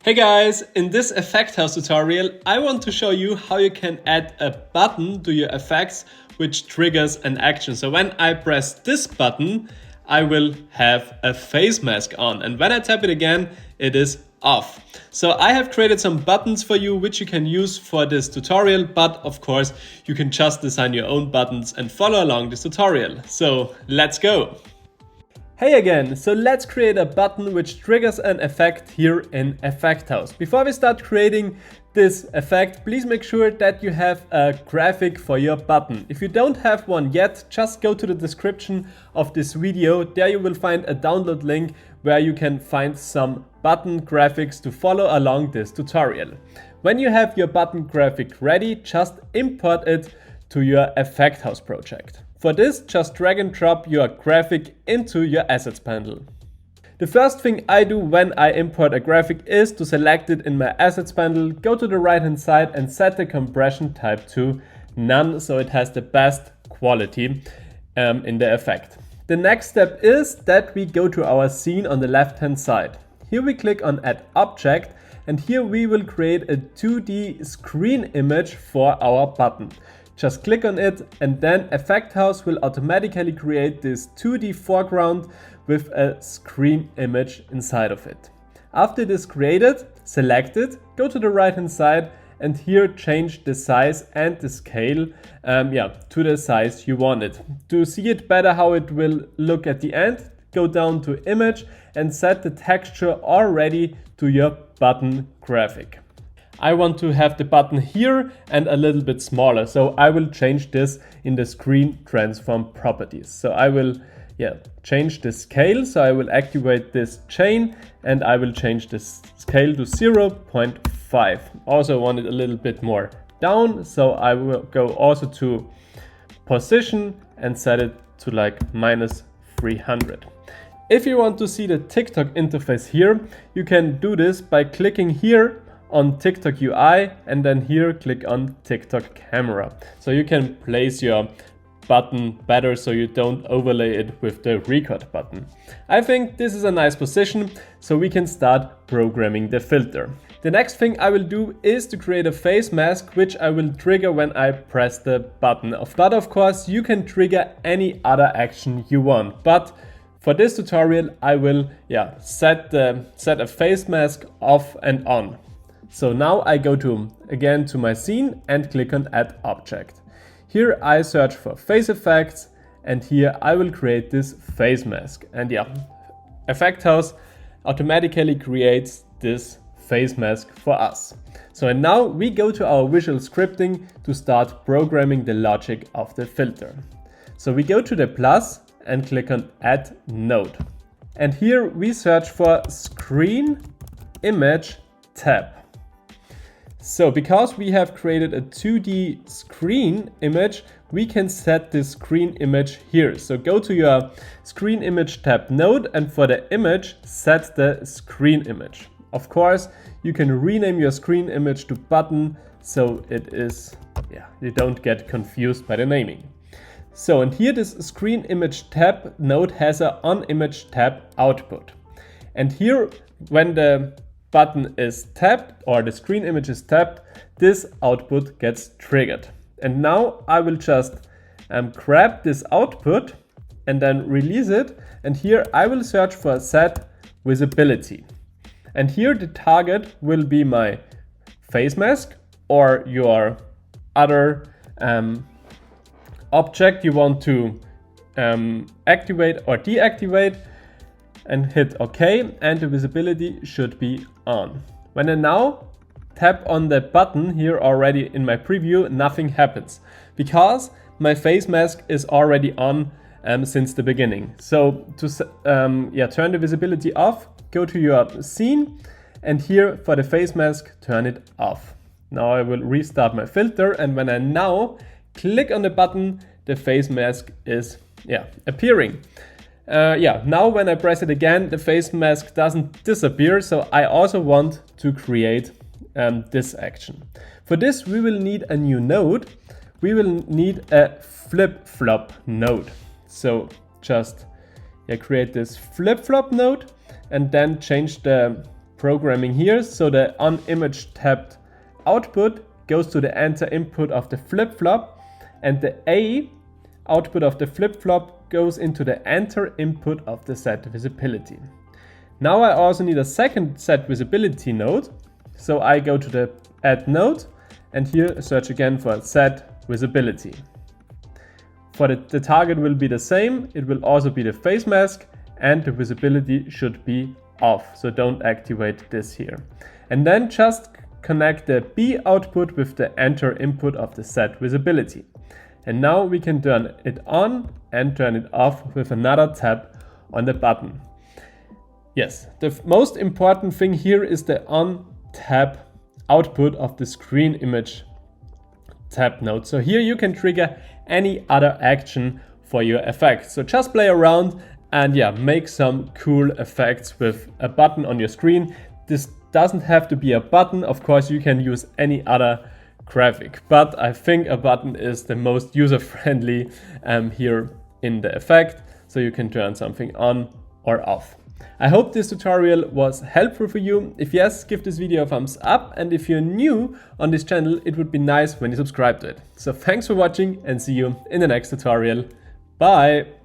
Hey guys, in this Effect House tutorial, I want to show you how you can add a button to your effects which triggers an action. So when I press this button, I will have a face mask on, and when I tap it again, it is off. So I have created some buttons for you which you can use for this tutorial, but of course you can just design your own buttons and follow along this tutorial. So let's go! Hey again, so let's create a button which triggers an effect here in Effect House. Before we start creating this effect, please make sure that you have a graphic for your button. If you don't have one yet, just go to the description of this video. There you will find a download link where you can find some button graphics to follow along this tutorial. When you have your button graphic ready, just import it to your Effect House project. For this, just drag and drop your graphic into your assets panel. The first thing I do when I import a graphic is to select it in my assets panel, go to the right hand side and set the compression type to none, so it has the best quality in the effect. The next step is that we go to our scene on the left hand side. Here we click on Add Object, and here we will create a 2D screen image for our button. Just click on it, and then Effect House will automatically create this 2D foreground with a screen image inside of it. After it is created, select it, go to the right hand side, and here change the size and the scale to the size you want it. To see it better how it will look at the end, go down to Image and set the texture already to your button graphic. I want to have the button here and a little bit smaller, so I will change this in the screen transform properties. So I will change the scale, so I will activate this chain and I will change the scale to 0.5. Also want it a little bit more down, so I will go also to position and set it to like -300. If you want to see the TikTok interface here, you can do this by clicking here on TikTok UI and then here click on TikTok camera. So you can place your button better so you don't overlay it with the record button. I think this is a nice position, so we can start programming the filter. The next thing I will do is to create a face mask which I will trigger when I press the button. But of course you can trigger any other action you want. But for this tutorial I will set a face mask off and on. So now I go again to my scene and click on Add Object. Here I search for face effects, and here I will create this face mask. And Effect House automatically creates this face mask for us. So and now we go to our visual scripting to start programming the logic of the filter. So we go to the plus and click on Add Node. And here we search for Screen Image Tab. So because we have created a 2D screen image, we can set this screen image here. So go to your screen image tab node, and for the image, set the screen image. Of course, you can rename your screen image to button, so it is, you don't get confused by the naming. So, and here this screen image tab node has a on image tab output. And here, when the button is tapped or the screen image is tapped, this output gets triggered. And now I will just grab this output and then release it. And here I will search for set visibility. And here the target will be my face mask or your other object you want to activate or deactivate, and hit OK, and the visibility should be on. When I now tap on the button here already in my preview, nothing happens because my face mask is already on since the beginning. So to turn the visibility off, go to your scene, and here for the face mask, turn it off. Now I will restart my filter, and when I now click on the button, the face mask is appearing. Now when I press it again, the face mask doesn't disappear, so I also want to create this action. For this we will need a new node. We will need a flip-flop node. So just create this flip-flop node and then change the programming here. So the onImage tabbed output goes to the enter input of the flip-flop, and the A output of the flip-flop goes into the enter input of the set visibility. Now I also need a second set visibility node. So I go to the add node and here search again for set visibility. For the target will be the same. It will also be the face mask, and the visibility should be off. So don't activate this here. And then just connect the B output with the enter input of the set visibility. And now we can turn it on and turn it off with another tap on the button. Yes, the most important thing here is the on tap output of the screen image tab node. So here you can trigger any other action for your effect. So just play around and yeah, make some cool effects with a button on your screen. This doesn't have to be a button. Of course, you can use any other graphic, but I think a button is the most user-friendly here in the effect. So you can turn something on or off. I hope this tutorial was helpful for you. If yes, give this video a thumbs up, and if you're new on this channel, it would be nice when you subscribe to it. So thanks for watching and see you in the next tutorial. Bye!